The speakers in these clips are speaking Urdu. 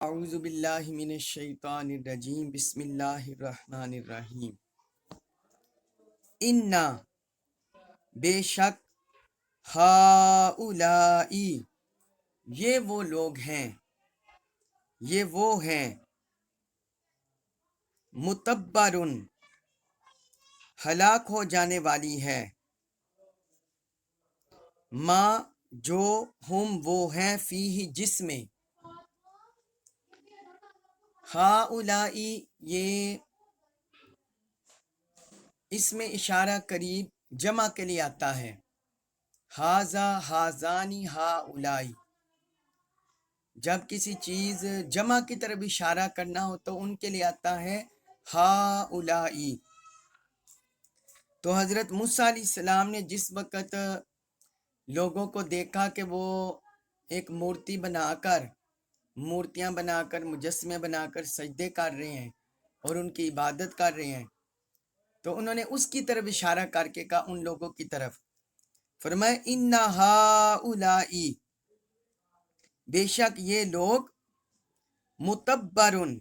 اعوذ باللہ من الشیطان الرجیم بسم اللہ الرحمن الرحیم انا بے شک ہاؤلائی یہ وہ لوگ ہیں، یہ وہ ہیں متبرن ہلاک ہو جانے والی ہے، ما جو ہم وہ ہیں فیہ جس میں، ہاؤلائی یہ اس میں اشارہ قریب جمع کے لیے آتا ہے، ہاذا ہازانی ہاؤلائی، جب کسی چیز جمع کی طرف اشارہ کرنا ہو تو ان کے لیے آتا ہے ہاؤلائی۔ تو حضرت موسیٰ علیہ السلام نے جس وقت لوگوں کو دیکھا کہ وہ ایک مورتیاں بنا کر مجسمے بنا کر سجدے کر رہے ہیں اور ان کی عبادت کر رہے ہیں، تو انہوں نے اس کی طرف اشارہ کر کے کہا ان لوگوں کی طرف، فرمایا ان ہاؤلائی بے شک یہ لوگ متبرن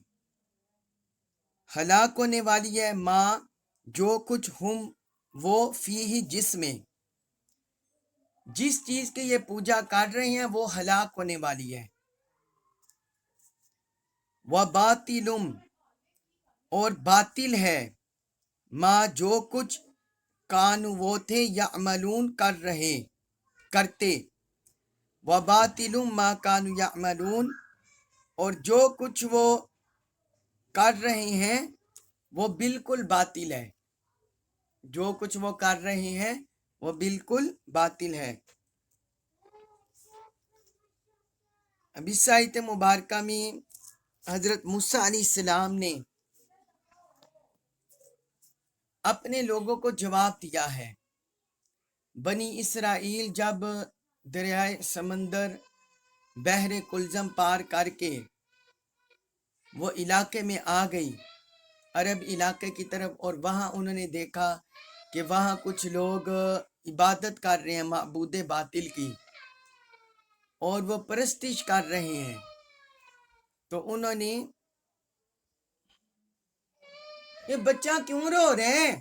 ہلاک ہونے والی ہے، ماں جو کچھ ہم وہ فیہ جس میں، جس چیز کی یہ پوجا کر رہے ہیں وہ ہلاک ہونے والی ہے، وباطلم اور باطل ہے، ماں جو کچھ کانو وہ تھے یعملون کرتے، وباطلم ما کانو یعملون اور جو کچھ وہ کر رہے ہیں وہ بالکل باطل ہے، جو کچھ وہ کر رہے ہیں وہ بالکل باطل ہے۔ اب اس آیت مبارکہ میں حضرت موسیٰ علیہ السلام نے اپنے لوگوں کو جواب دیا ہے۔ بنی اسرائیل جب دریائے سمندر بحر کلزم پار کر کے وہ علاقے میں آ گئی، عرب علاقے کی طرف، اور وہاں انہوں نے دیکھا کہ وہاں کچھ لوگ عبادت کر رہے ہیں معبود باطل کی، اور وہ پرستش کر رہے ہیں، تو انہوں نے یہ بچہ کیوں رو رہے ہیں،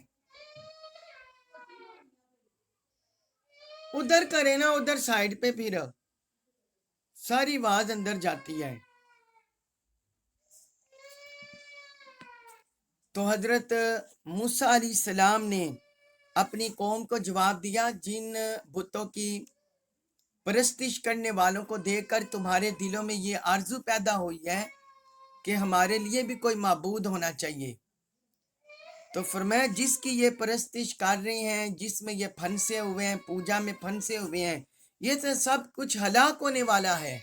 ادھر کرے نا، ادھر سائڈ پہ پھر ساری آواز اندر جاتی ہے۔ تو حضرت موسیٰ علیہ السلام نے اپنی قوم کو جواب دیا، جن بتوں کی پرستش کرنے والوں کو دیکھ کر تمہارے دلوں میں یہ آرزو پیدا ہوئی ہے کہ ہمارے لیے بھی کوئی معبود ہونا چاہیے، تو فرمایا جس کی یہ پرستش کر رہے ہیں، جس میں یہ پھنسے ہوئے ہیں، پوجا میں پھنسے ہوئے ہیں، یہ تو سب کچھ ہلاک ہونے والا ہے،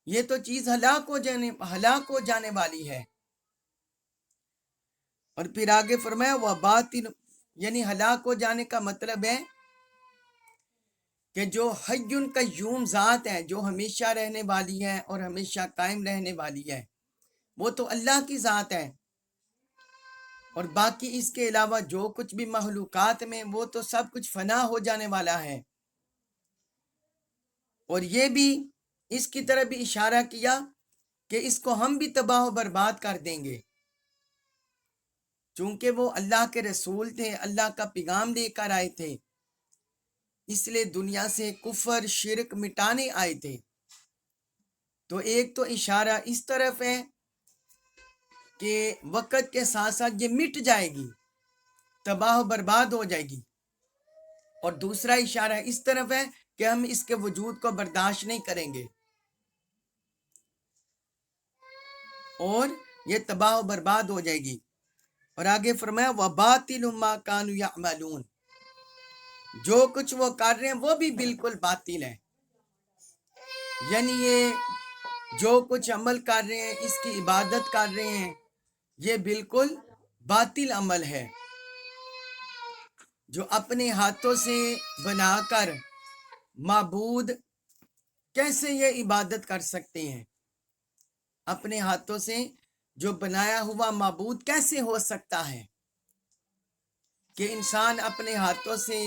یہ تو چیز ہلاک ہو جانے والی ہے۔ اور پھر آگے فرمایا وباطل، یعنی ہلاک ہو جانے کا مطلب ہے کہ جو حی قیوم ذات ہے، جو ہمیشہ رہنے والی ہے اور ہمیشہ قائم رہنے والی ہے، وہ تو اللہ کی ذات ہے، اور باقی اس کے علاوہ جو کچھ بھی مخلوقات میں وہ تو سب کچھ فنا ہو جانے والا ہے۔ اور یہ بھی اس کی طرف بھی اشارہ کیا کہ اس کو ہم بھی تباہ و برباد کر دیں گے، چونکہ وہ اللہ کے رسول تھے، اللہ کا پیغام لے کر آئے تھے، اس لیے دنیا سے کفر شرک مٹانے آئے تھے۔ تو ایک تو اشارہ اس طرف ہے کہ وقت کے ساتھ ساتھ یہ مٹ جائے گی، تباہ و برباد ہو جائے گی، اور دوسرا اشارہ اس طرف ہے کہ ہم اس کے وجود کو برداشت نہیں کریں گے اور یہ تباہ و برباد ہو جائے گی۔ اور آگے فرمایا وَبَاطِلٌ مَا كَانُوا يَعْمَلُونَ، جو کچھ وہ کر رہے ہیں وہ بھی بالکل باطل ہے، یعنی یہ جو کچھ عمل کر رہے ہیں، اس کی عبادت کر رہے ہیں، یہ بالکل باطل عمل ہے۔ جو اپنے ہاتھوں سے بنا کر معبود کیسے یہ عبادت کر سکتے ہیں، اپنے ہاتھوں سے جو بنایا ہوا معبود کیسے ہو سکتا ہے کہ انسان اپنے ہاتھوں سے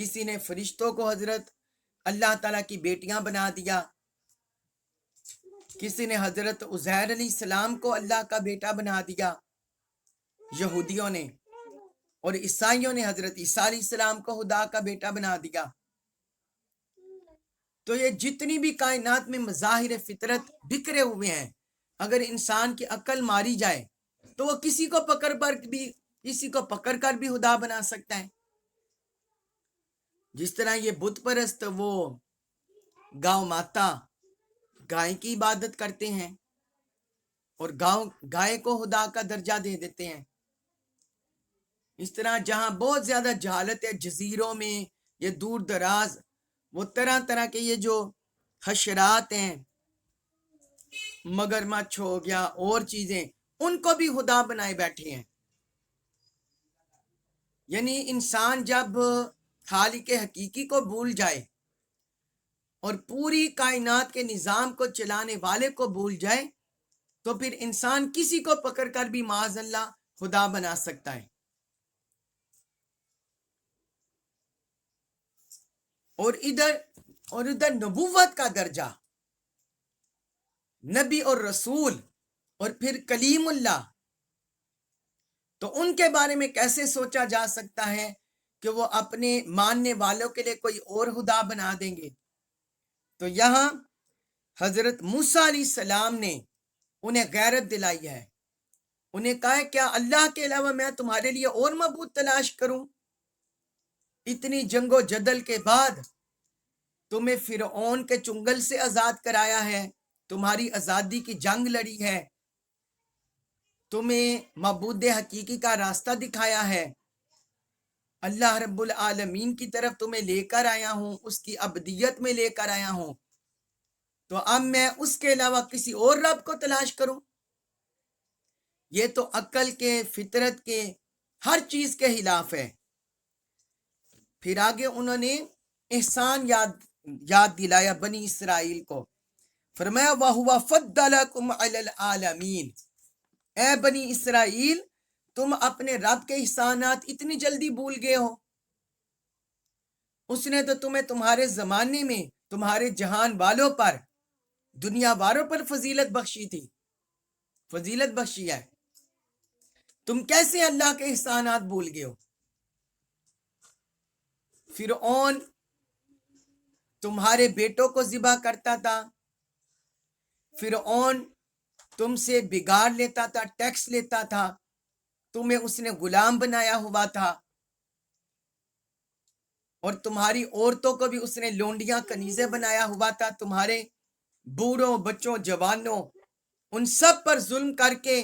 کسی نے فرشتوں کو حضرت اللہ تعالیٰ کی بیٹیاں بنا دیا، کسی نے حضرت عزیر علیہ السلام کو اللہ کا بیٹا بنا دیا، یہودیوں نے، اور عیسائیوں نے حضرت عیسیٰ علیہ السلام کو خدا کا بیٹا بنا دیا۔ تو یہ جتنی بھی کائنات میں مظاہر فطرت بکھرے ہوئے ہیں، اگر انسان کی عقل ماری جائے تو وہ کسی کو پکڑ کر بھی خدا بنا سکتا ہے۔ جس طرح یہ بت پرست وہ گاؤں ماتا گائے کی عبادت کرتے ہیں اور گائے کو خدا کا درجہ دے دیتے ہیں، اس طرح جہاں بہت زیادہ جہالت ہے جزیروں میں، یہ دور دراز، وہ طرح طرح کے یہ جو حشرات ہیں، مگرمچھ ہو گیا اور چیزیں، ان کو بھی خدا بنائے بیٹھے ہیں۔ یعنی انسان جب خالق حقیقی کو بھول جائے اور پوری کائنات کے نظام کو چلانے والے کو بھول جائے تو پھر انسان کسی کو پکڑ کر بھی معاذ اللہ خدا بنا سکتا ہے۔ اور ادھر نبوت کا درجہ، نبی اور رسول اور پھر کلیم اللہ، تو ان کے بارے میں کیسے سوچا جا سکتا ہے کہ وہ اپنے ماننے والوں کے لیے کوئی اور خدا بنا دیں گے؟ تو یہاں حضرت موسیٰ علیہ السلام نے انہیں غیرت دلائی ہے، انہیں کہا ہے کیا اللہ کے علاوہ میں تمہارے لیے اور معبود تلاش کروں؟ اتنی جنگ و جدل کے بعد تمہیں فرعون کے چنگل سے آزاد کرایا ہے، تمہاری آزادی کی جنگ لڑی ہے، تمہیں معبود حقیقی کا راستہ دکھایا ہے، اللہ رب العالمین کی طرف تمہیں لے کر آیا ہوں، اس کی ابدیت میں لے کر آیا ہوں، تو اب میں اس کے علاوہ کسی اور رب کو تلاش کروں؟ یہ تو عقل کے، فطرت کے، ہر چیز کے خلاف ہے۔ پھر آگے انہوں نے احسان یاد دلایا بنی اسرائیل کو، فرمایا وَهُوَ فَضَّلَكُمْ عَلَى الْعَالَمِينَ، اے بنی اسرائیل تم اپنے رب کے احسانات اتنی جلدی بھول گئے ہو، اس نے تو تمہیں تمہارے زمانے میں تمہارے جہان والوں پر، دنیا والوں پر فضیلت بخشی تھی، فضیلت بخشی ہے، تم کیسے اللہ کے احسانات بھول گئے ہو؟ فرعون تمہارے بیٹوں کو ذبح کرتا تھا، فرعون تم سے بگاڑ لیتا تھا، ٹیکس لیتا تھا، تمہیں اس نے غلام بنایا ہوا تھا، اور تمہاری عورتوں کو بھی اس نے لونڈیاں کنیزیں بنایا ہوا تھا، تمہارے بوڑھوں، بچوں، جوانوں، ان سب پر ظلم کر کے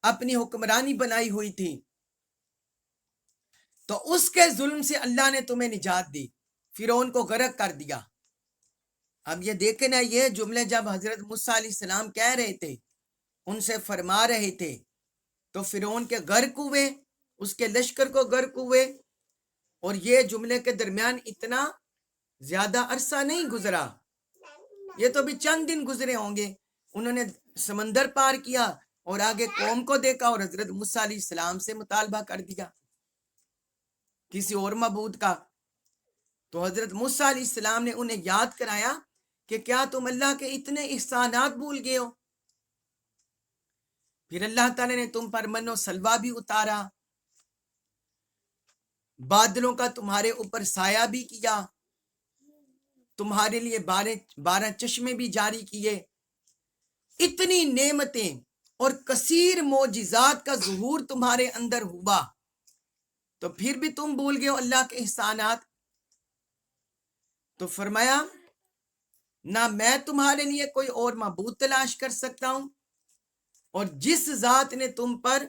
اپنی حکمرانی بنائی ہوئی تھی، تو اس کے ظلم سے اللہ نے تمہیں نجات دی، فرعون کو غرق کر دیا۔ اب یہ دیکھیں نا، یہ جملے جب حضرت موسیٰ علیہ السلام کہہ رہے تھے، ان سے فرما رہے تھے، تو فرعون کے غرق ہوئے، اس کے لشکر کو غرق ہوئے، اور یہ جملے کے درمیان اتنا زیادہ عرصہ نہیں گزرا، یہ تو بھی چند دن گزرے ہوں گے، انہوں نے سمندر پار کیا اور آگے قوم کو دیکھا اور حضرت موسیٰ علیہ السلام سے مطالبہ کر دیا کسی اور معبود کا۔ تو حضرت موسیٰ علیہ السلام نے انہیں یاد کرایا کہ کیا تم اللہ کے اتنے احسانات بھول گئے ہو؟ پھر اللہ تعالیٰ نے تم پر من و سلوہ بھی اتارا، بادلوں کا تمہارے اوپر سایہ بھی کیا، تمہارے لیے 12 چشمے بھی جاری کیے، اتنی نعمتیں اور کثیر معجزات کا ظہور تمہارے اندر ہوا، تو پھر بھی تم بھول گئے ہو اللہ کے احسانات۔ تو فرمایا نہ میں تمہارے لیے کوئی اور معبود تلاش کر سکتا ہوں، اور جس ذات نے تم پر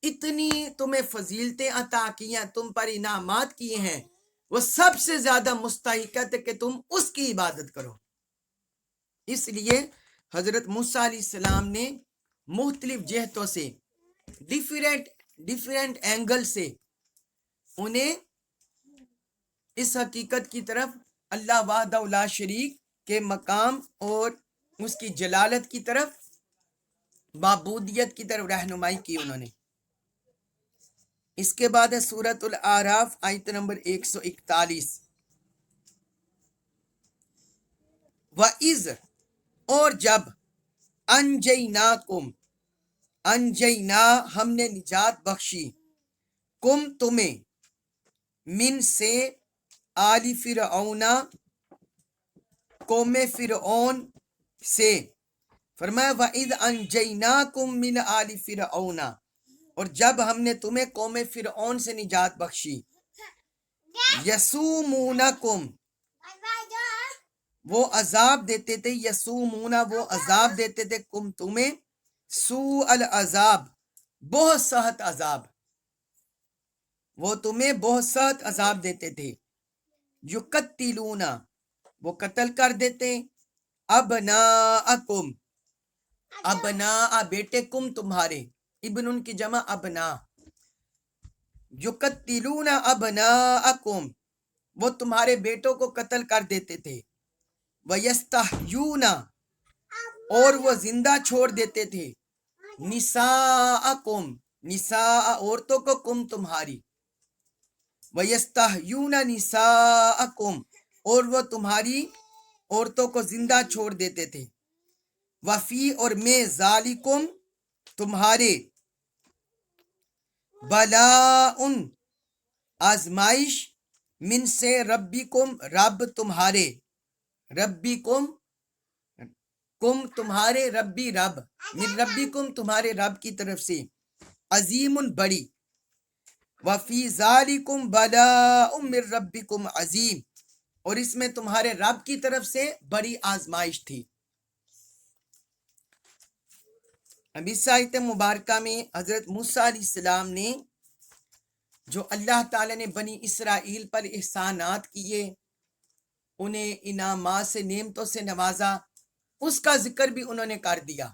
اتنی تمہیں فضیلتیں عطا کی ہیں، تم پر انعامات کیے ہیں، وہ سب سے زیادہ مستحق ہے کہ تم اس کی عبادت کرو۔ اس لیے حضرت موسیٰ علیہ السلام نے مختلف جہتوں سے، ڈیفرنٹ اینگل سے انہیں اس حقیقت کی طرف، اللہ وحدہ لا شریک کے مقام اور اس کی جلالت کی طرف، معبودیت کی طرف رہنمائی کی انہوں نے۔ اس کے بعد ہے سورۃ الاعراف آیت نمبر 141. وَإِذْ اور جب انجیناکم انجینا ہم نے نجات بخشی کم تمہیں من سے آل فرعون قوم فرعون سے. فرمایا وَإِذْ أَنْجَيْنَاكُمْ مِنْ آلِ فِرْعَوْنَ اور جب ہم نے تمہیں قوم فرعون سے نجات بخشی. یسومونکم وہ عذاب دیتے تھے، یسومونا وہ عذاب دیتے تھے، کم تمہیں سوء العذاب بہت سخت عذاب، وہ تمہیں بہت سخت عذاب دیتے تھے. یقتلونا وہ قتل کر دیتے، ابناءکم ابناء بیٹے، کم تمہارے، ابن ان کی جمع ابنا. یقتلون ابناءکم وہ تمہارے بیٹوں کو قتل کر دیتے تھے. ویستحیون اور وہ زندہ چھوڑ دیتے تھے، نساءکم نساء عورتوں کو، کم تمہاری. ویستحیون نساءکم اور وہ تمہاری عورتوں کو زندہ چھوڑ دیتے تھے. وفی اور میں ذالکم تمہارے، بلاء آزمائش، من سے ربکم رب تمہارے، ربکم کم تمہارے، ربی رب، من ربکم تمہارے رب کی طرف سے، عظیم بڑی. وفی ذالکم بلاء من ربکم عظیم اور اس میں تمہارے رب کی طرف سے بڑی آزمائش تھی. اب اس آیت مبارکہ میں حضرت موسیٰ علیہ السلام نے جو اللہ تعالیٰ نے بنی اسرائیل پر احسانات کیے، انہیں انعامات سے، نعمتوں سے نوازا، اس کا ذکر بھی انہوں نے کر دیا،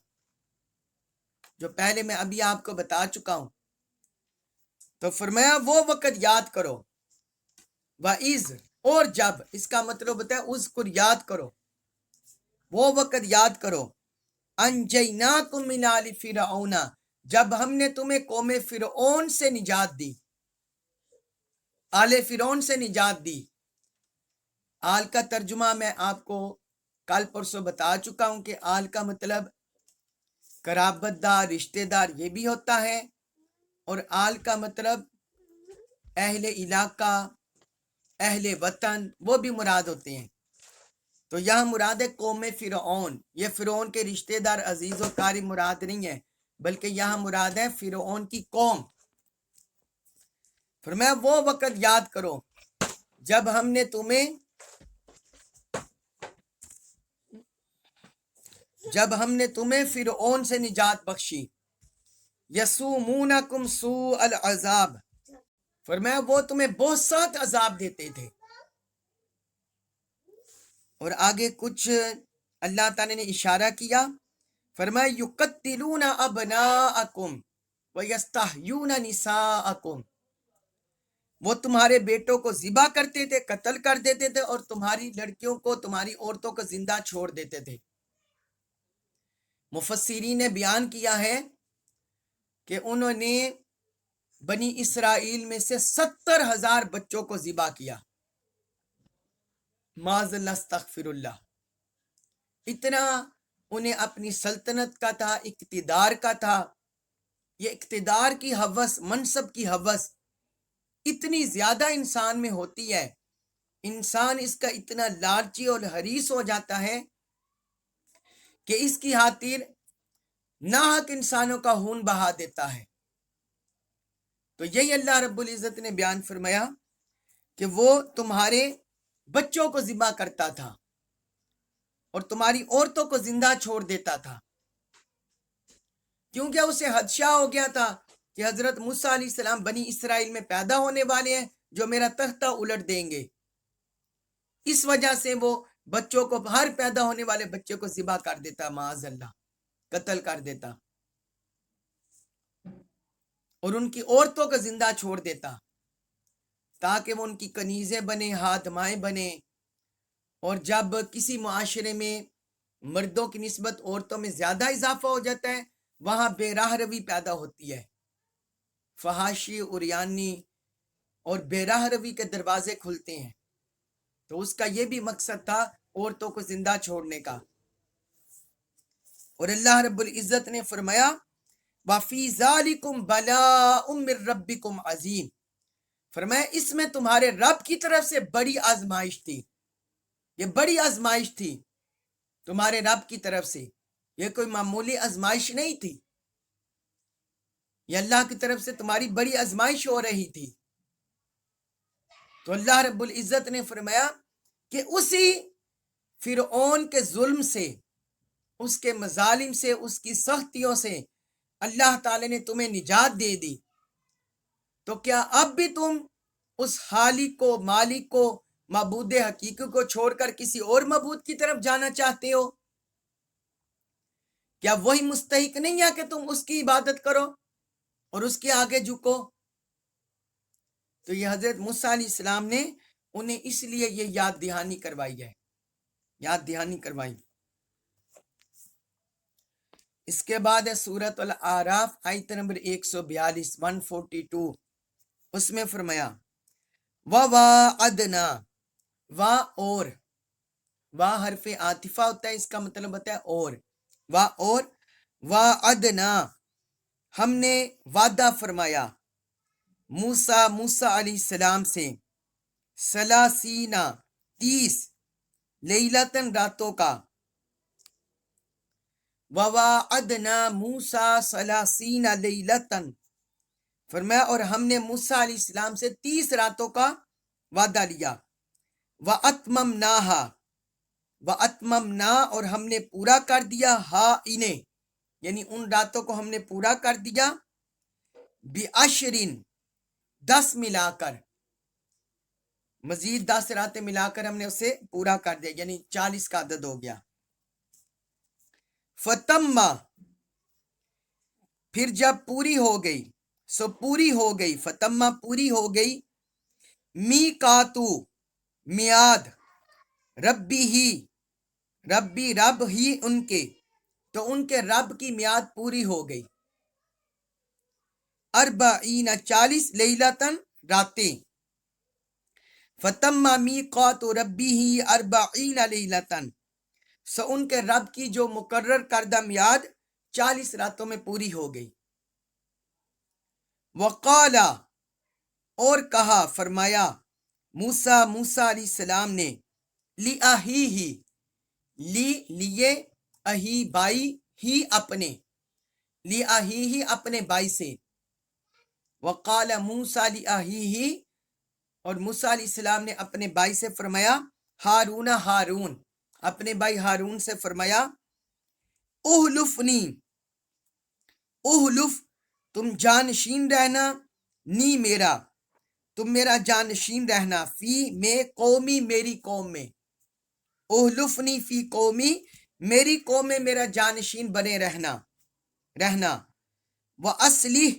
جو پہلے میں ابھی آپ کو بتا چکا ہوں. تو فرمایا وہ وقت یاد کرو، وَإِذْ اور جب، اس کا مطلب ہوتا ہے اذکر یاد کرو، وہ وقت یاد کرو، انجیناکم من آل فرعون جب ہم نے تمہیں قوم فرعون سے نجات دی، آل فرعون سے نجات دی. آل کا ترجمہ میں آپ کو کل پرسوں بتا چکا ہوں کہ آل کا مطلب قرابت دار، رشتہ دار یہ بھی ہوتا ہے، اور آل کا مطلب اہل علاقہ، اہل وطن، وہ بھی مراد ہوتے ہیں. تو یہاں مراد ہے قوم فرعون، یہ فرعون کے رشتہ دار، عزیز و قاری مراد نہیں ہے، بلکہ یہاں مراد ہے فرعون کی قوم. فرمایا وہ وقت یاد کرو جب ہم نے تمہیں فرعون سے نجات بخشی. یسومونکم سوء العذاب فرمایا وہ تمہیں بہت سخت عذاب دیتے تھے. اور آگے کچھ اللہ تعالی نے اشارہ کیا، فرمایا یقتلون ابناءکم ویستحیون نساءکم وہ تمہارے بیٹوں کو ذبح کرتے تھے، قتل کر دیتے تھے، اور تمہاری لڑکیوں کو، تمہاری عورتوں کو زندہ چھوڑ دیتے تھے. مفسرین نے بیان کیا ہے کہ انہوں نے بنی اسرائیل میں سے 70,000 بچوں کو ذبح کیا. معاذ اللہ، استغفر اللہ. اتنا انہیں اپنی سلطنت کا تھا، اقتدار کا تھا. یہ اقتدار کی ہوس، منصب کی ہوس اتنی زیادہ انسان میں ہوتی ہے، انسان اس کا اتنا لالچی اور حریص ہو جاتا ہے کہ اس کی خاطر ناحق انسانوں کا خون بہا دیتا ہے. تو یہی اللہ رب العزت نے بیان فرمایا کہ وہ تمہارے بچوں کو ذبح کرتا تھا اور تمہاری عورتوں کو زندہ چھوڑ دیتا تھا، کیونکہ اسے خدشہ ہو گیا تھا کہ حضرت موسیٰ علیہ السلام بنی اسرائیل میں پیدا ہونے والے ہیں جو میرا تختہ الٹ دیں گے. اس وجہ سے وہ بچوں کو، ہر پیدا ہونے والے بچے کو ذبح کر دیتا، معاذ اللہ قتل کر دیتا، اور ان کی عورتوں کو زندہ چھوڑ دیتا تاکہ وہ ان کی کنیزیں بنے، ہاتھمائیں بنے. اور جب کسی معاشرے میں مردوں کی نسبت عورتوں میں زیادہ اضافہ ہو جاتا ہے، وہاں بے راہ روی پیدا ہوتی ہے، فحاشی، اریانی اور بے راہ روی کے دروازے کھلتے ہیں، تو اس کا یہ بھی مقصد تھا عورتوں کو زندہ چھوڑنے کا۔ اور اللہ رب العزت نے فرمایا وَفِي ذَلِكُمْ بَلَاءٌ مِّن رَبِّكُمْ عَظِيمٌ، فرمایا اس میں تمہارے رب کی طرف سے بڑی آزمائش تھی، یہ بڑی آزمائش تھی تمہارے رب کی طرف سے، یہ کوئی معمولی آزمائش نہیں تھی، یہ اللہ کی طرف سے تمہاری بڑی آزمائش ہو رہی تھی۔ تو اللہ رب العزت نے فرمایا کہ اسی فرعون کے ظلم سے، اس کے مظالم سے، اس کی سختیوں سے اللہ تعالی نے تمہیں نجات دے دی، تو کیا اب بھی تم اس خالق کو، مالک کو، معبود حقیقی کو چھوڑ کر کسی اور معبود کی طرف جانا چاہتے ہو؟ کیا وہی مستحق نہیں ہے کہ تم اس کی عبادت کرو اور اس کے آگے جھکو؟ تو یہ حضرت موسیٰ علیہ السلام نے انہیں اس لیے یہ یاد دہانی کروائی ہے، یاد دہانی کروائی۔ اس کے بعد ہے سورۃ الاعراف آیت نمبر 142 142، اس میں فرمایا وَوَعَدْنَا، وا اور، وا حرف عاطفہ ہوتا ہے، اس کا مطلب ہوتا ہے اور، وا اور، وَعَدْنَا ہم نے وعدہ فرمایا، موسیٰ علیہ السلام سے، سلاسینہ 30، لیلتن راتوں کا، وَوَعَدْنَا مُوسَىٰ ثَلَاثِينَ لَيْلَةً فرمایا اور ہم نے موسیٰ علیہ السلام سے 30 راتوں کا وعدہ لیا، وَأَتْمَمْنَا اور ہم نے پورا کر دیا ہا انہیں، یعنی ان راتوں کو ہم نے پورا کر دیا، بِعَشْرٍ 10 ملا کر، مزید 10 راتیں ملا کر ہم نے اسے پورا کر دیا، یعنی 40 کا عدد ہو گیا۔ فتمہ پھر جب پوری ہو گئی، سو پوری ہو گئی، فتمہ پوری ہو گئی، میقاتو میعاد، ربی رب ہی ان کے، تو ان کے رب کی میعاد پوری ہو گئی، 40 لیلتن راتیں، فتمہ میقاتو ربی 40 لیلتن سو ان کے رب کی جو مقرر کردہ میعاد 40 راتوں میں پوری ہو گئی۔ وقال اور کہا، فرمایا موسیٰ علیہ السلام نے، لیے اہی بھائی، ہی اپنے، اپنے بھائی سے، وقال موسیٰ اور موسیٰ علیہ السلام نے اپنے بھائی سے فرمایا، ہارون اپنے بھائی ہارون سے فرمایا، احلف تم جانشین رہنا، تم میرا جانشین رہنا، فی میں قومی میری قوم میں، احلفنی فی قومی میری قوم میں میرا جانشین بنے رہنا، وَأَصْلِحْ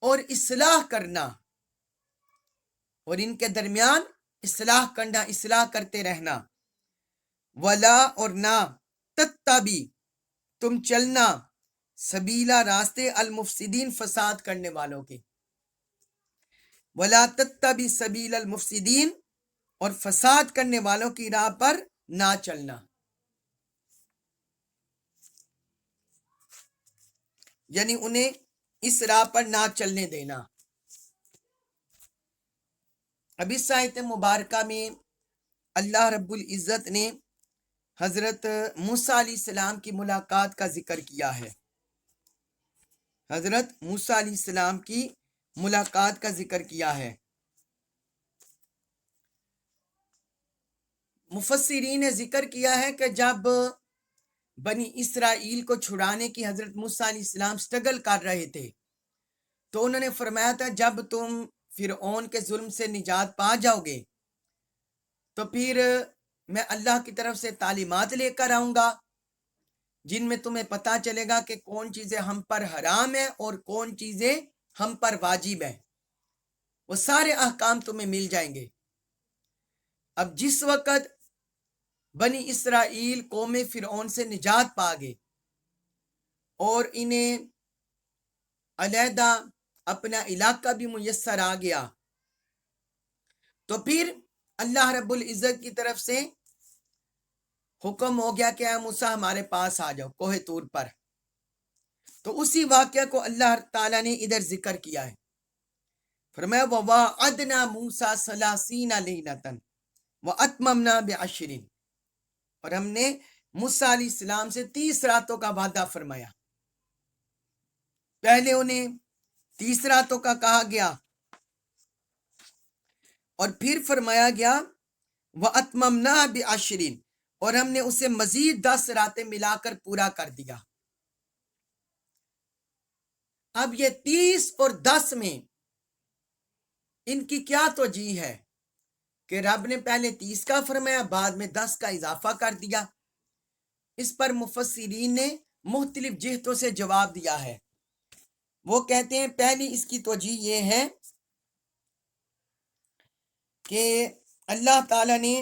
اور اصلاح کرنا، اور ان کے درمیان اصلاح کرنا، اصلاح کرتے رہنا، ولا اور نہ، تتبی تم چلنا، سبیلا راستے، المفسدین فساد کرنے والوں کے، ولا تتبی سبیل المفسدین اور فساد کرنے والوں کی راہ پر نہ چلنا، یعنی انہیں اس راہ پر نہ چلنے دینا۔ اب اس آیت مبارکہ میں اللہ رب العزت نے حضرت موسیٰ علیہ السلام کی ملاقات کا ذکر کیا ہے، حضرت موسیٰ علیہ السلام کی ملاقات کا ذکر کیا ہے۔ مفسرین نے ذکر کیا ہے کہ جب بنی اسرائیل کو چھڑانے کی حضرت موسیٰ علیہ السلام سٹرگل کر رہے تھے، تو انہوں نے فرمایا تھا جب تم فرعون کے ظلم سے نجات پا جاؤ گے تو پھر میں اللہ کی طرف سے تعلیمات لے کر آؤں گا، جن میں تمہیں پتہ چلے گا کہ کون چیزیں ہم پر حرام ہیں اور کون چیزیں ہم پر واجب ہیں، وہ سارے احکام تمہیں مل جائیں گے۔ اب جس وقت بنی اسرائیل قوم فرعون سے نجات پا گئے اور انہیں علیحدہ اپنا علاقہ بھی میسر آ گیا، تو پھر اللہ رب العزت کی طرف سے حکم ہو گیا کہ اے موسیٰ ہمارے پاس آ جاؤ کوہ طور پر۔ تو اسی واقعہ کو اللہ تعالیٰ نے ادھر ذکر کیا ہے، فرمایا وَوَاعَدْنَا مُوسَىٰ ثَلَاثِينَ لَيْلَةً وَأَتْمَمْنَا بِعَشْرٍ، اور ہم نے موسیٰ علیہ السلام سے 30 راتوں کا وعدہ فرمایا۔ پہلے انہیں 30 راتوں کا کہا گیا اور پھر فرمایا گیا وَأَتْمَمْنَا بِعَشْرٍ، اور ہم نے اسے مزید 10 راتیں ملا کر پورا کر دیا۔ اب یہ 30 اور 10 میں ان کی کیا توجیہ ہے کہ رب نے پہلے 30 کا فرمایا، بعد میں 10 کا اضافہ کر دیا؟ اس پر مفسرین نے مختلف جہتوں سے جواب دیا ہے۔ وہ کہتے ہیں پہلی اس کی توجیہ یہ ہے کہ اللہ تعالیٰ نے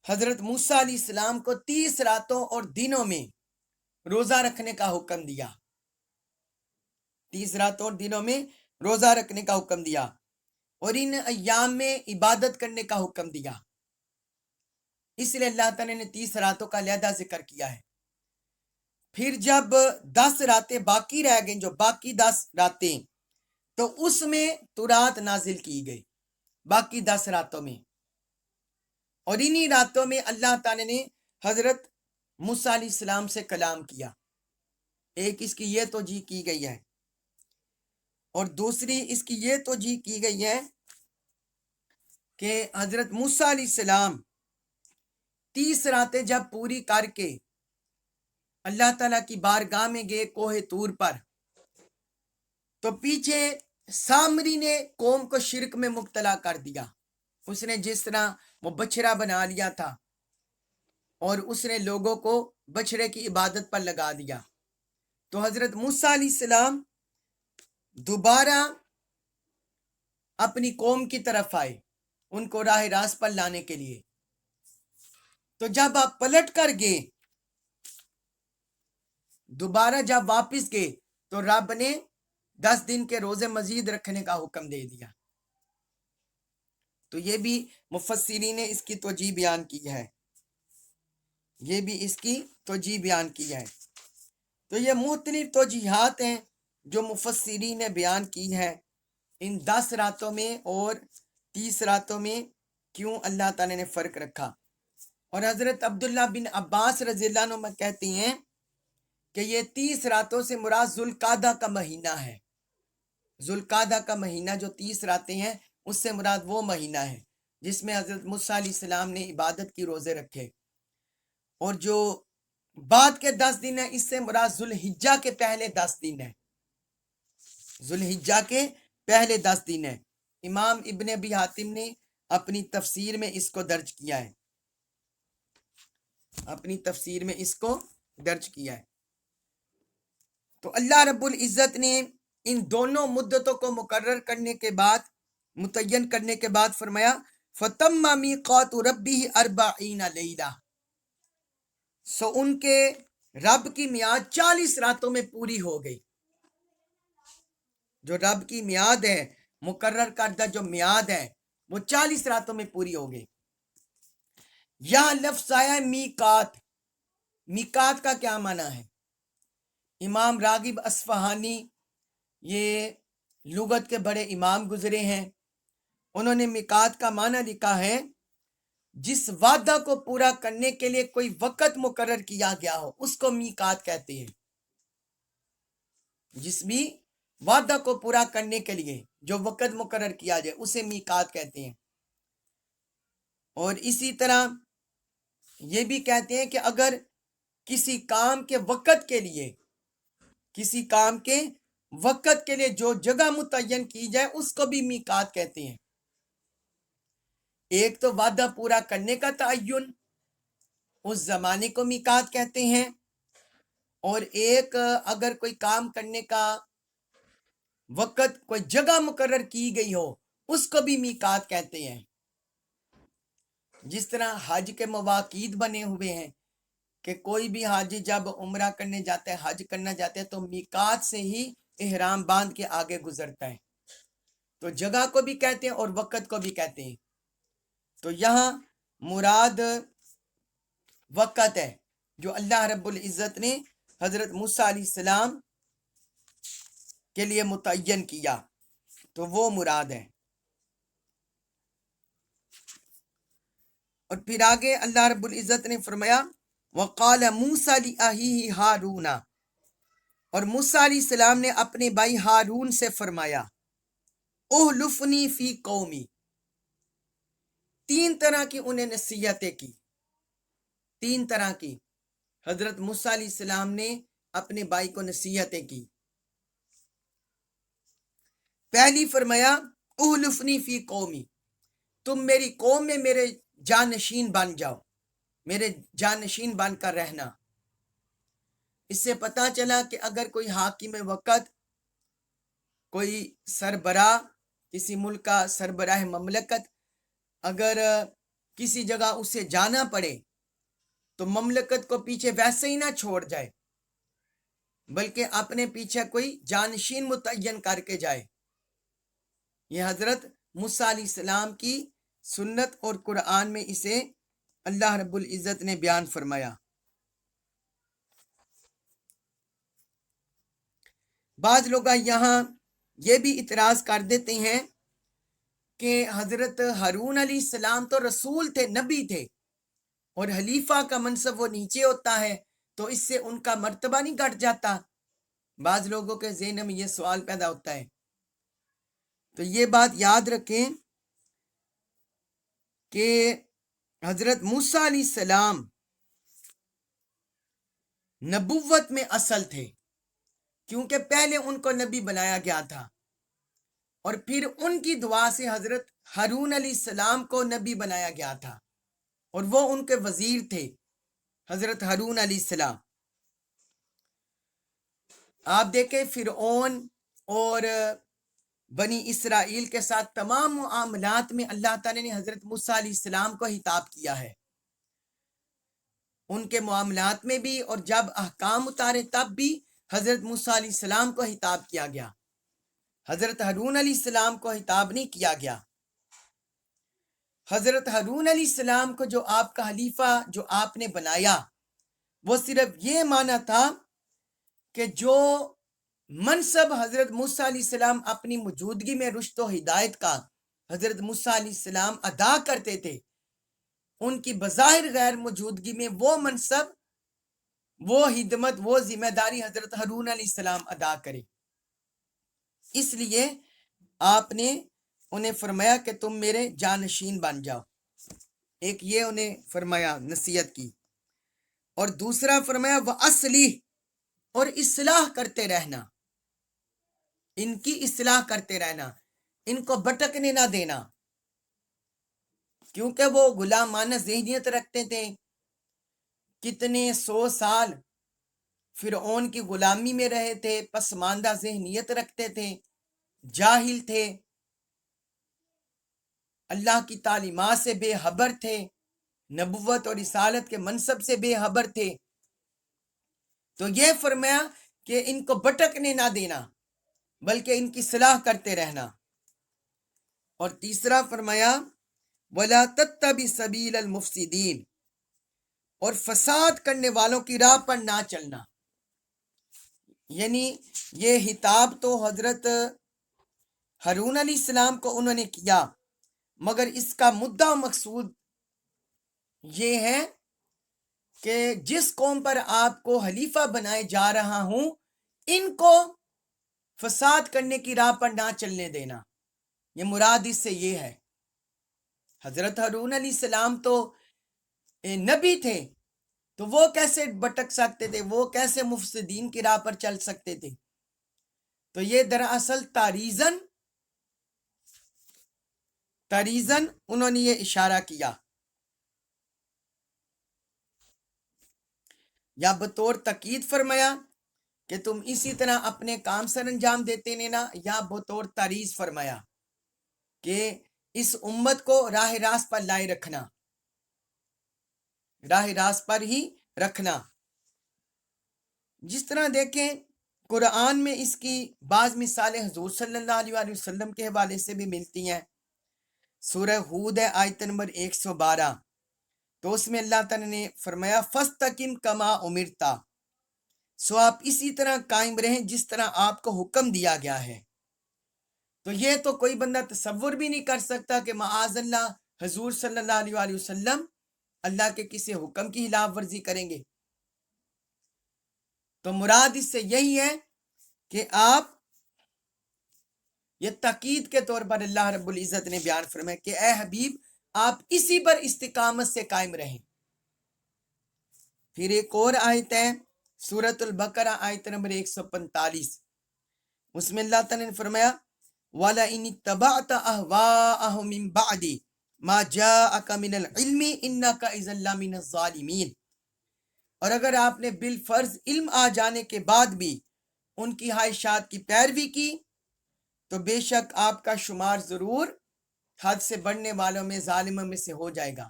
حضرت موسیٰ علیہ السلام کو 30 راتوں اور دنوں میں روزہ رکھنے کا حکم دیا، 30 راتوں اور دنوں میں روزہ رکھنے کا حکم دیا، اور ان ایام میں عبادت کرنے کا حکم دیا۔ اس لیے اللہ تعالیٰ نے 30 راتوں کا علیحدہ ذکر کیا ہے۔ پھر جب 10 راتیں باقی رہ گئیں، جو باقی 10 راتیں، تو اس میں تورات نازل کی گئی باقی 10 راتوں میں، اور انہی راتوں میں اللہ تعالیٰ نے حضرت موسیٰ علیہ السلام سے کلام کیا۔ ایک اس کی یہ توجیہ کی گئی ہے، اور دوسری اس کی یہ توجیہ کی گئی ہے کہ حضرت موسیٰ علیہ السلام 30 راتیں جب پوری کر کے اللہ تعالیٰ کی بارگاہ میں گئے کوہ طور پر، تو پیچھے سامری نے قوم کو شرک میں مبتلا کر دیا۔ اس نے جس طرح وہ بچھڑا بنا لیا تھا اور اس نے لوگوں کو بچھڑے کی عبادت پر لگا دیا، تو حضرت موسیٰ علیہ السلام دوبارہ اپنی قوم کی طرف آئے ان کو راہ راست پر لانے کے لیے۔ تو جب آپ پلٹ کر گئے، دوبارہ جب واپس گئے، تو رب نے 10 دن کے روزے مزید رکھنے کا حکم دے دیا۔ تو یہ بھی مفسرین نے اس کی توجیہ بیان کی ہے، یہ بھی اس کی توجیہ بیان کی ہے۔ تو یہ مختلف توجیہات ہیں جو مفسرین نے بیان کی ہے، ان 10 راتوں میں اور 30 راتوں میں کیوں اللہ تعالیٰ نے فرق رکھا۔ اور حضرت عبداللہ بن عباس رضی اللہ عنہ کہتے ہیں کہ یہ 30 راتوں سے مراد ذوالقعدہ کا مہینہ ہے۔ ذوالقعدہ کا مہینہ جو 30 راتیں ہیں، اس سے مراد وہ مہینہ ہے جس میں حضرت موسیٰ علیہ السلام نے عبادت کی روزے رکھے، اور جو بعد کے 10 دن ہیں، اس سے مراد ذوالحجہ کے پہلے 10 دن ہیں، ذوالحجہ کے پہلے 10 دن ہیں۔ امام ابن ابی حاتم نے اپنی تفسیر میں اس کو درج کیا ہے، اپنی تفسیر میں اس کو درج کیا ہے۔ تو اللہ رب العزت نے ان دونوں مدتوں کو مقرر کرنے کے بعد، متعین کرنے کے بعد فرمایا فَتَمَّ مِيقَاتُ رَبِّهِ 40 لَيْلَةً، سو ان کے رب کی میعاد 40 راتوں میں پوری ہو گئی۔ جو رب کی میعاد ہے، مقرر کردہ جو میعاد ہے، وہ 40 راتوں میں پوری ہو گئی۔ یہاں لفظ آیا ہے میقات۔ میقات کا کیا معنی ہے؟ امام راغب اصفہانی یہ لغت کے بڑے امام گزرے ہیں، انہوں نے میقات کا معنی لکھا ہے جس وعدہ کو پورا کرنے کے لیے کوئی وقت مقرر کیا گیا ہو، اس کو میقات کہتے ہیں۔ جس بھی وعدہ کو پورا کرنے کے لیے جو وقت مقرر کیا جائے، اسے میقات کہتے ہیں۔ اور اسی طرح یہ بھی کہتے ہیں کہ اگر کسی کام کے وقت کے لیے، کسی کام کے وقت کے لیے جو جگہ متعین کی جائے، اس کو بھی میقات کہتے ہیں۔ ایک تو وعدہ پورا کرنے کا تعین، اس زمانے کو میقات کہتے ہیں، اور ایک اگر کوئی کام کرنے کا وقت، کوئی جگہ مقرر کی گئی ہو، اس کو بھی میقات کہتے ہیں۔ جس طرح حج کے مواقید بنے ہوئے ہیں کہ کوئی بھی حاجی جب عمرہ کرنے جاتا ہے، حج کرنا جاتا ہے، تو میقات سے ہی احرام باندھ کے آگے گزرتا ہے۔ تو جگہ کو بھی کہتے ہیں اور وقت کو بھی کہتے ہیں. تو یہاں مراد وقت ہے جو اللہ رب العزت نے حضرت موسیٰ علیہ السلام کے لیے متعین کیا، تو وہ مراد ہے. اور پھر آگے اللہ رب العزت نے فرمایا وَقَالَ مُوسَىٰ لِأَخِيهِ ہارون، اور موسیٰ علیہ السلام نے اپنے بھائی ہارون سے فرمایا اُحْلُفْنِی فِی قومی. 3 طرح کی انہیں نصیحتیں کی، 3 طرح کی حضرت موسیٰ علیہ السلام نے اپنے بھائی کو نصیحتیں کی. پہلی فرمایا اُحْلُفْنِی فِی قومی، تم میری قوم میں میرے جانشین بن جاؤ، میرے جانشین بن کر رہنا. اس سے پتہ چلا کہ اگر کوئی حاکم وقت، کوئی سربراہ، کسی ملک کا سربراہ مملکت اگر کسی جگہ اسے جانا پڑے تو مملکت کو پیچھے ویسے ہی نہ چھوڑ جائے، بلکہ اپنے پیچھے کوئی جانشین متعین کر کے جائے. یہ حضرت موسیٰ علیہ السلام کی سنت اور قرآن میں اسے اللہ رب العزت نے بیان فرمایا. بعض لوگ یہاں یہ بھی اعتراض کر دیتے ہیں کہ حضرت ہارون علیہ السلام تو رسول تھے، نبی تھے، اور خلیفہ کا منصب وہ نیچے ہوتا ہے، تو اس سے ان کا مرتبہ نہیں گھٹ جاتا؟ بعض لوگوں کے ذہن میں یہ سوال پیدا ہوتا ہے. تو یہ بات یاد رکھیں کہ حضرت موسیٰ علیہ السلام نبوت میں اصل تھے، کیونکہ پہلے ان کو نبی بنایا گیا تھا، اور پھر ان کی دعا سے حضرت ہارون علیہ السلام کو نبی بنایا گیا تھا، اور وہ ان کے وزیر تھے حضرت ہارون علیہ السلام. آپ دیکھیں فرعون اور بنی اسرائیل کے ساتھ تمام معاملات میں اللہ تعالیٰ نے حضرت موسیٰ علیہ السلام کو خطاب کیا ہے، ان کے معاملات میں بھی، اور جب احکام اتارے تب بھی حضرت موسیٰ علیہ السلام کو خطاب کیا گیا، حضرت ہارون علیہ السلام کو خطاب نہیں کیا گیا. حضرت ہارون علیہ السلام کو جو آپ کا خلیفہ جو آپ نے بنایا، وہ صرف یہ مانا تھا کہ جو منصب حضرت موسیٰ علیہ السلام اپنی موجودگی میں رشد و ہدایت کا حضرت موسیٰ علیہ السلام ادا کرتے تھے، ان کی بظاہر غیر موجودگی میں وہ منصب، وہ خدمت، وہ ذمہ داری حضرت ہارون علیہ السلام ادا کرے. اس لیے آپ نے انہیں فرمایا کہ تم میرے جانشین بن جاؤ. ایک یہ انہیں فرمایا، نصیحت کی. اور دوسرا فرمایا وَأَصْلِحْ، اور اصلاح کرتے رہنا، ان کی اصلاح کرتے رہنا، ان کو بھٹکنے نہ دینا، کیونکہ وہ غلامانہ ذہنیت رکھتے تھے. کتنے 100 سال فرعون کی غلامی میں رہے تھے، پسماندہ ذہنیت رکھتے تھے، جاہل تھے، اللہ کی تعلیمات سے بے خبر تھے، نبوت اور رسالت کے منصب سے بے خبر تھے. تو یہ فرمایا کہ ان کو بھٹکنے نہ دینا، بلکہ ان کی صلاح کرتے رہنا. اور تیسرا فرمایا وَلَا تَتَّبِعْ سَبِيلَ الْمُفْسِدِينَ، اور فساد کرنے والوں کی راہ پر نہ چلنا. یعنی یہ خطاب تو حضرت ہارون علیہ السلام کو انہوں نے کیا، مگر اس کا مدعا مقصود یہ ہے کہ جس قوم پر آپ کو خلیفہ بنائے جا رہا ہوں، ان کو فساد کرنے کی راہ پر نہ چلنے دینا. یہ مراد اس سے یہ ہے. حضرت ہارون علیہ السلام تو نبی تھے، تو وہ کیسے بھٹک سکتے تھے، وہ کیسے مفسدین کی راہ پر چل سکتے تھے؟ تو یہ دراصل تاریزن انہوں نے یہ اشارہ کیا، یا بطور تاکید فرمایا کہ تم اسی طرح اپنے کام سر انجام دیتے رہنا، یا بطور تعریض فرمایا کہ اس امت کو راہ راست پر لائے رکھنا، راہ راست پر ہی رکھنا. جس طرح دیکھیں قرآن میں اس کی بعض مثالیں حضور صلی اللہ علیہ وآلہ وسلم کے حوالے سے بھی ملتی ہیں۔ سورہ ہود ہے آیت نمبر 112، تو اس میں اللہ تعالیٰ نے فرمایا فَاسْتَقِمْ كَمَا أُمِرْتَ، سو آپ اسی طرح قائم رہیں جس طرح آپ کو حکم دیا گیا ہے۔ تو یہ تو کوئی بندہ تصور بھی نہیں کر سکتا کہ معاذ اللہ حضور صلی اللہ علیہ وآلہ وسلم اللہ کے کسی حکم کی خلاف ورزی کریں گے۔ تو مراد اس سے یہی ہے کہ آپ، یہ تاکید کے طور پر اللہ رب العزت نے بیان فرمایا کہ اے حبیب آپ اسی پر استقامت سے قائم رہیں۔ پھر ایک اور آیت ہے سورۃ البقرہ آیت نمبر 145، اس میں اللہ تعالیٰ نے فرمایا وَلَئِنِ اتَّبَعْتَ أَهْوَاءَهُم مِّن بَعْدِ مَا جَاءَكَ مِنَ الْعِلْمِ إِنَّكَ إِذًا لَّمِنَ الظَّالِمِينَ، اور اگر آپ نے بالفرض علم آ جانے کے بعد بھی ان کی خواہشات کی پیروی کی تو بے شک آپ کا شمار ضرور حد سے بڑھنے والوں میں، ظالموں میں سے ہو جائے گا۔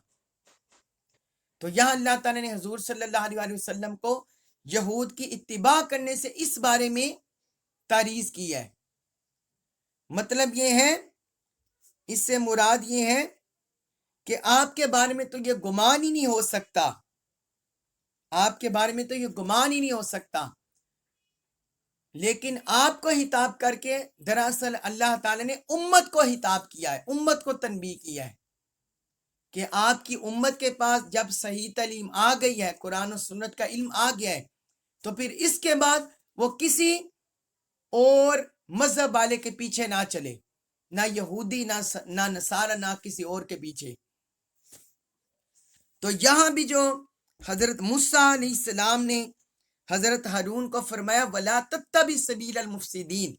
تو یہاں اللہ تعالیٰ نے حضور صلی اللہ علیہ وآلہ وسلم کو یہود کی اتباع کرنے سے اس بارے میں تاریخ کی ہے۔ مطلب یہ ہے، اس سے مراد یہ ہے کہ آپ کے بارے میں تو یہ گمان ہی نہیں ہو سکتا، آپ کے بارے میں تو یہ گمان ہی نہیں ہو سکتا، لیکن آپ کو خطاب کر کے دراصل اللہ تعالیٰ نے امت کو خطاب کیا ہے، امت کو تنبیہ کیا ہے کہ آپ کی امت کے پاس جب صحیح تعلیم آ گئی ہے، قرآن و سنت کا علم آ گیا ہے، تو پھر اس کے بعد وہ کسی اور مذہب والے کے پیچھے نہ چلے، نہ یہودی، نہ نصارہ، نہ کسی اور کے پیچھے۔ تو یہاں بھی جو حضرت موسیٰ علیہ السلام نے حضرت ہارون کو فرمایا وَلَا تَتَّبِعْ سَبِيلَ الْمُفْسِدِينَ،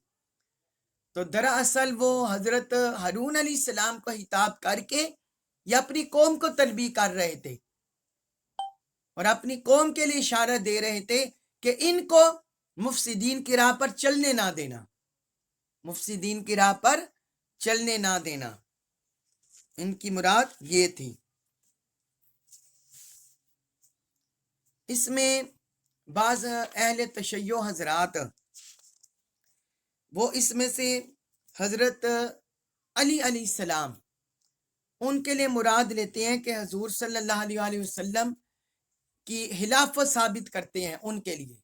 تو دراصل وہ حضرت ہارون علیہ السلام کو خطاب کر کے یہ اپنی قوم کو تنبیہ کر رہے تھے اور اپنی قوم کے لیے اشارہ دے رہے تھے کہ ان کو مفسدین کی راہ پر چلنے نہ دینا، مفسدین کی راہ پر چلنے نہ دینا، ان کی مراد یہ تھی۔ اس میں بعض اہل تشیع حضرات وہ اس میں سے حضرت علی علیہ السلام ان کے لیے مراد لیتے ہیں کہ حضور صلی اللہ علیہ وآلہ وسلم کی خلافت ثابت کرتے ہیں ان کے لیے،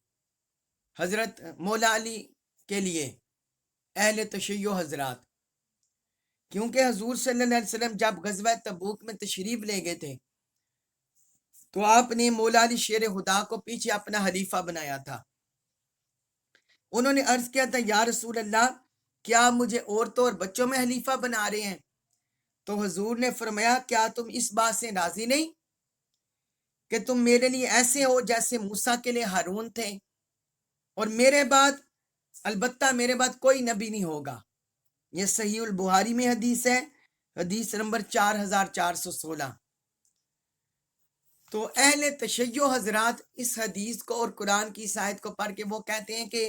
حضرت مولا علی کے لیے اہل تشیع حضرات، کیونکہ حضور صلی اللہ علیہ وسلم جب غزوہ تبوک میں تشریف لے گئے تھے تو آپ نے مولا علی شیر خدا کو پیچھے اپنا خلیفہ بنایا تھا۔ انہوں نے عرض کیا تھا یا رسول اللہ کیا مجھے عورتوں اور بچوں میں خلیفہ بنا رہے ہیں؟ تو حضور نے فرمایا کیا تم اس بات سے راضی نہیں کہ تم میرے لیے ایسے ہو جیسے موسیٰ کے لیے ہارون تھے، اور میرے بعد البتہ میرے بعد کوئی نبی نہیں ہوگا۔ یہ صحیح البخاری میں حدیث ہے، حدیث نمبر 4416۔ تو اہل تشیع حضرات اس حدیث کو اور قرآن کی اس آیت کو پڑھ کے وہ کہتے ہیں کہ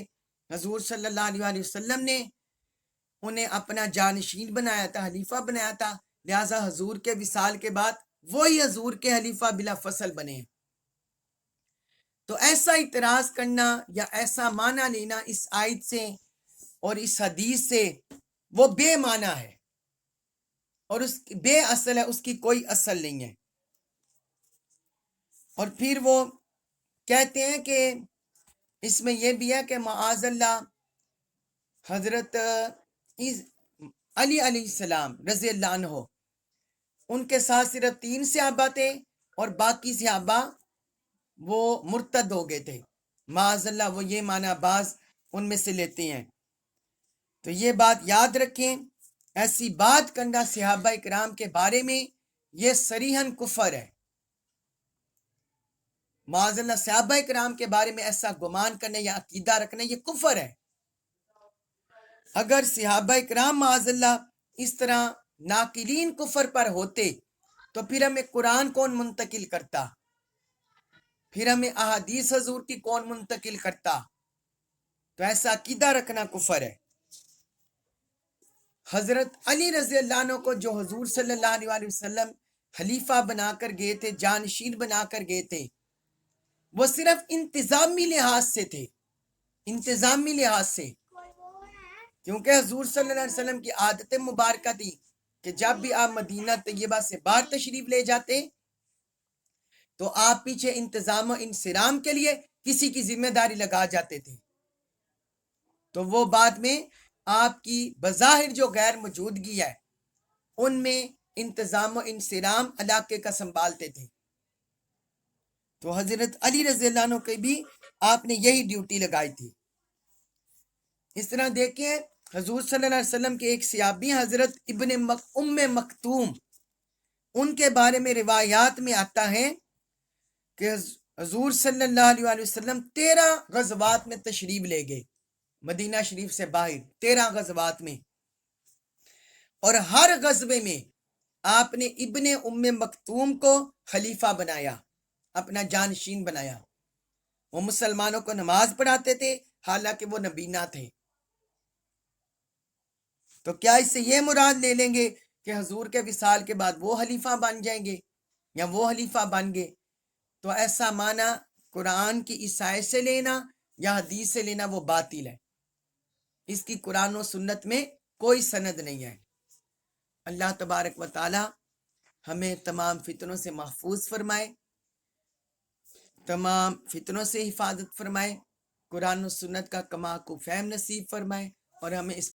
حضور صلی اللہ علیہ وآلہ وسلم نے انہیں اپنا جانشین بنایا تھا، خلیفہ بنایا تھا، لہٰذا حضور کے وصال کے بعد وہی حضور کے خلیفہ بلا فصل بنے۔ تو ایسا اعتراض کرنا یا ایسا معنی لینا اس آیت سے اور اس حدیث سے وہ بے معنی ہے اور اس بے اصل ہے، اس کی کوئی اصل نہیں ہے۔ اور پھر وہ کہتے ہیں کہ اس میں یہ بھی ہے کہ معاذ اللہ حضرت علی علیہ السلام رضی اللہ عنہ ان کے ساتھ صرف 3 صحابہ تھے اور باقی صحابہ وہ مرتد ہو گئے تھے، معاذ اللہ وہ یہ معنی بعض ان میں سے لیتے ہیں۔ تو یہ بات یاد رکھیں، ایسی بات کرنا صحابہ اکرام کے بارے میں یہ صریحاً کفر ہے۔ معاذ اللہ صحابہ اکرام کے بارے میں ایسا گمان کرنا یا عقیدہ رکھنا یہ کفر ہے۔ اگر صحابہ اکرام معاذ اللہ اس طرح ناقلین کفر پر ہوتے تو پھر ہمیں قرآن کون منتقل کرتا، پھر ہمیں احادیث حضور کی کون منتقل کرتا؟ تو ایسا عقیدہ رکھنا کفر ہے۔ حضرت علی رضی اللہ عنہ کو جو حضور صلی اللہ علیہ وآلہ وسلم خلیفہ بنا کر گئے تھے، جانشین بنا کر گئے تھے، وہ صرف انتظامی لحاظ سے تھے، انتظامی لحاظ سے، کیونکہ حضور صلی اللہ علیہ وسلم کی عادت مبارکہ تھی کہ جب بھی آپ مدینہ طیبہ سے باہر تشریف لے جاتے تو آپ پیچھے انتظام و انصرام کے لیے کسی کی ذمہ داری لگا جاتے تھے، تو وہ بعد میں آپ کی بظاہر جو غیر موجودگی ہے ان میں انتظام و انصرام علاقے کا سنبھالتے تھے۔ تو حضرت علی رضی اللہ عنہ کی بھی آپ نے یہی ڈیوٹی لگائی تھی۔ اس طرح دیکھیں حضور صلی اللہ علیہ وسلم کے ایک صحابی حضرت ابن ام مکتوم، ان کے بارے میں روایات میں آتا ہے کہ حضور صلی اللہ علیہ وسلم 13 غزوات میں تشریف لے گئے، مدینہ شریف سے باہر 13 غزوات میں، اور ہر غزوے میں آپ نے ابن ام مکتوم کو خلیفہ بنایا، اپنا جانشین بنایا۔ وہ مسلمانوں کو نماز پڑھاتے تھے حالانکہ وہ نبینا تھے۔ تو کیا اس سے یہ مراد لے لیں گے کہ حضور کے وصال کے بعد وہ خلیفہ بن جائیں گے یا وہ خلیفہ بن گئے؟ تو ایسا معنی قرآن کی عیسائی سے لینا یا حدیث سے لینا وہ باطل ہے، اس کی قرآن و سنت میں کوئی سند نہیں ہے۔ اللہ تبارک و تعالی ہمیں تمام فتنوں سے محفوظ فرمائے، تمام فتنوں سے حفاظت فرمائے، قرآن و سنت کا کما کو فہم نصیب فرمائے، اور ہمیں اس